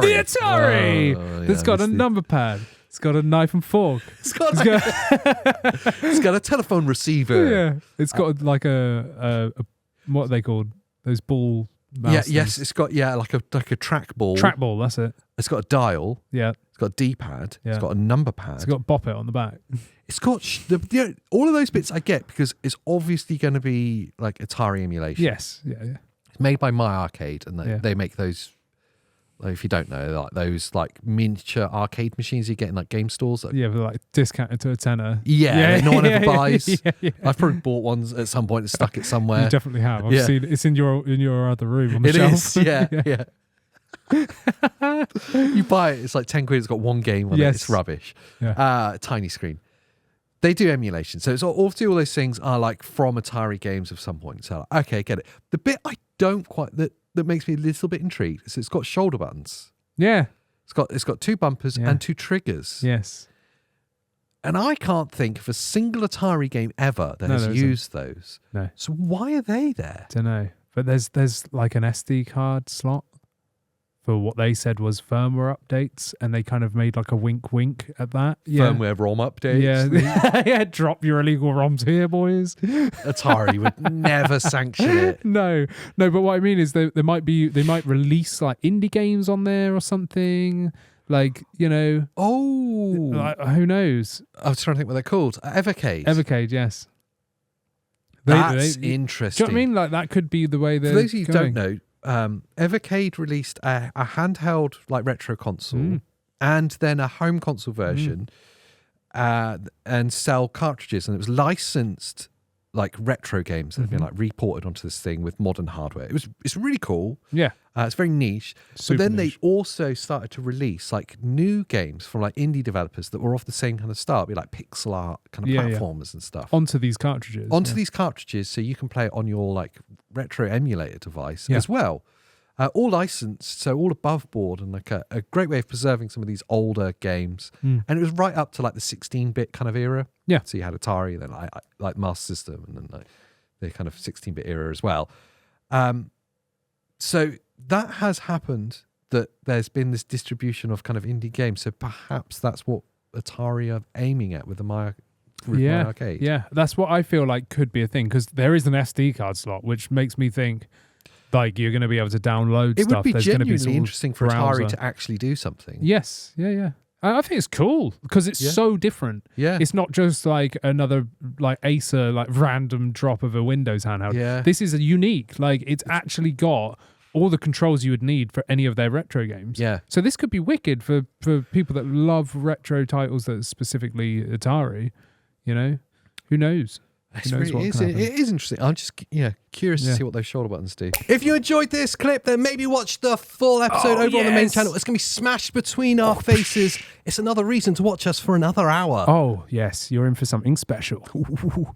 The Atari! Oh, That's got a number pad. It's got a knife and fork. It's got a telephone receiver. Yeah. It's got like a what are they called? Those ball mouse Yes, things. it's got like a trackball. Trackball, that's it. It's got a dial. Yeah. It's got a D-pad. Yeah. It's got a number pad. It's got Bop It on the back. It's got all of those bits I get because it's obviously going to be like Atari emulation. Yes. Yeah. It's made by My Arcade, and Yeah. they make those. Like, if you don't know, like those like miniature arcade machines you get in like game stores. Yeah, but like discounted to a tenner. Yeah, no one ever buys. Yeah. I've probably bought ones at some point and stuck it somewhere. You definitely have. I've seen it's in your other room on the It shelf. is, yeah. You buy it, it's like 10 quid, it's got one game on it, it's rubbish. Yeah. Tiny screen. They do emulation. So it's obviously all those things are like from Atari games of some point. So like, okay, get it. The bit I don't quite that makes me a little bit intrigued is it's got shoulder buttons. Yeah. It's got two bumpers and two triggers. Yes. And I can't think of a single Atari game ever that has used those. No. So why are they there? Don't know. But there's like an SD card slot for what they said was firmware updates, and they kind of made like a wink at that. Yeah. Firmware ROM updates. Yeah. Yeah, drop your illegal ROMs here, boys. Atari would never sanction it. No, but what I mean is they might release like indie games on there or something. Like, you know. Oh. Like, who knows? I was trying to think what they're called. Evercade. Evercade, yes. That's interesting. Do you know what I mean? Like, that could be the way they're For those of you who going. don't know, Evercade released a handheld like retro console and then a home console version and sell cartridges, and it was licensed like retro games that have been like reported onto this thing with modern hardware. It's really cool. Yeah. It's very niche. Super but then niche. they also started to release like new games from like indie developers that were off the same kind of style, be like pixel art kind of platformers and stuff. Onto these cartridges. These cartridges, so you can play it on your like retro emulator device as well. All licensed, so all above board, and like a great way of preserving some of these older games. And it was right up to like the 16-bit kind of era. Yeah. So you had Atari, then like Master System, and then like the kind of 16-bit era as well. So that has happened, that there's been this distribution of kind of indie games. So perhaps that's what Atari are aiming at with the My Arcade. Yeah, that's what I feel like could be a thing, because there is an SD card slot, which makes me think like you're going to be able to download It stuff. would be There's genuinely gonna be interesting for Atari to actually do something. Yes, yeah. I think it's cool because it's so different. Yeah. It's not just like another like Acer like random drop of a Windows handheld. Yeah. This is a unique. Like it's actually got all the controls you would need for any of their retro games. Yeah. So this could be wicked for people that love retro titles that are specifically Atari. You know, who knows? It is interesting. I'm just curious to see what those shoulder buttons do. If you enjoyed this clip, then maybe watch the full episode over on the main channel. It's going to be smashed between our faces. It's another reason to watch us for another hour. Oh, yes. You're in for something special.